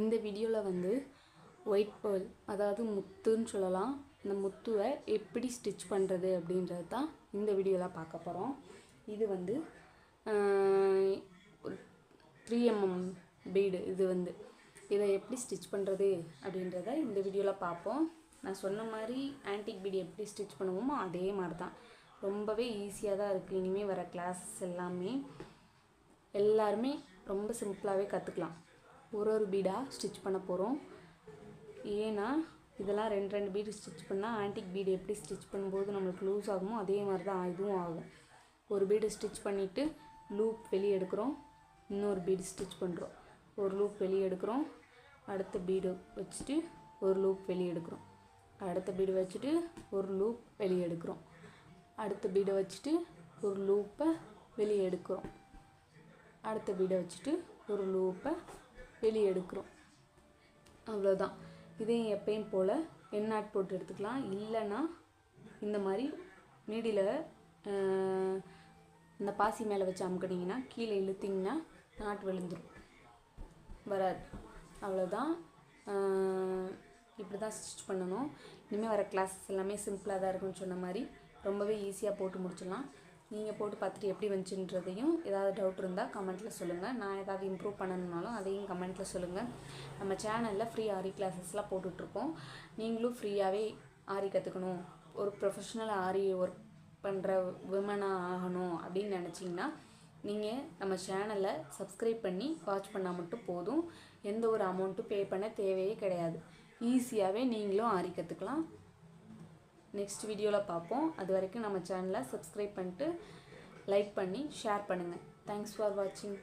இந்த வீடியோவில் வந்து ஒயிட் பேர்ல் அதாவது முத்துன்னு சொல்லலாம். இந்த முத்துவை எப்படி ஸ்டிச் பண்ணுறது அப்படின்றது தான் இந்த வீடியோவில் பார்க்க போகிறோம். இது வந்து 3mm பீடு. இது வந்து இதை எப்படி ஸ்டிச் பண்ணுறது அப்படின்றத இந்த வீடியோவில் பார்ப்போம். நான் சொன்ன மாதிரி ஆன்டிக் பீடு எப்படி ஸ்டிச் பண்ணுவோமோ அதே மாதிரி தான், ரொம்பவே ஈஸியாக தான் இருக்குது. இனிமேல் வர கிளாஸஸ் எல்லாருமே ரொம்ப சிம்பிளாகவே கற்றுக்கலாம். ஒரு பீடாக ஸ்டிச் பண்ண போகிறோம். ஏன்னா இதெல்லாம் ரெண்டு பீடு ஸ்டிச் பண்ணால் ஆன்டிக் பீடு எப்படி ஸ்டிச் பண்ணும்போது நம்மளுக்கு லூஸ் ஆகுமோ அதே மாதிரி தான் இதுவும் ஆகும். ஒரு பீடு ஸ்டிச் பண்ணிவிட்டு லூப் வெளியே எடுக்கிறோம், இன்னொரு பீடு ஸ்டிச் பண்ணுறோம், ஒரு லூப் வெளியே எடுக்கிறோம், அடுத்த பீடு வச்சுட்டு ஒரு லூப் வெளியே எடுக்கிறோம், அடுத்த பீடு வச்சுட்டு ஒரு லூப் வெளியே எடுக்கிறோம், அடுத்த பீடை வச்சுட்டு ஒரு லூப்பை வெளியே எடுக்கிறோம், அடுத்த பீடை வச்சுட்டு ஒரு லூப்பை வெளியே எடுக்கிறோம். அவ்வளோதான். இதையும் எப்பயும் போல் எண்ணாட் போட்டு எடுத்துக்கலாம். இல்லைன்னா இந்த மாதிரி நீடியில் இந்த பாசி மேலே வச்சு அமுக்கினீங்கன்னா கீழே இழுத்திங்கன்னா நாட் விழுந்துடும், வராது. அவ்வளோதான். இப்படி தான் ஸ்டிச் பண்ணணும். இனிமேல் வர கிளாஸஸ் எல்லாமே சிம்பிளாக தான் இருக்குன்னு சொன்ன மாதிரி ரொம்பவே ஈஸியாக போட்டு முடிச்சிடலாம். நீங்கள் போட்டு பார்த்துட்டு எப்படி வந்துச்சுன்றதையும் ஏதாவது டவுட் இருந்தால் கமெண்ட்டில் சொல்லுங்கள். நான் ஏதாவது இம்ப்ரூவ் பண்ணணுன்னாலும் அதையும் கமெண்ட்டில் சொல்லுங்கள். நம்ம சேனலில் ஃப்ரீ ஆரி கிளாஸஸ்லாம் போட்டுட்ருக்கோம். நீங்களும் ஃப்ரீயாகவே ஆரி கற்றுக்கணும், ஒரு ப்ரொஃபஷ்னல் ஆரி ஒர்க் பண்ணுற விமனாக ஆகணும் அப்படின்னு நினச்சிங்கன்னா நீங்கள் நம்ம சேனலை சப்ஸ்கிரைப் பண்ணி வாட்ச் பண்ணால் மட்டும் போதும். எந்த ஒரு அமௌண்ட்டும் பே பண்ண தேவையே கிடையாது. ஈஸியாகவே நீங்களும் ஆரி கற்றுக்கலாம். நெக்ஸ்ட் வீடியோவில் பார்ப்போம். அது வரைக்கும் நம்ம சேனலை சப்ஸ்கிரைப் பண்ணிட்டு லைக் பண்ணி ஷேர் பண்ணுங்கள். தேங்க்ஸ் ஃபார் வாட்சிங்.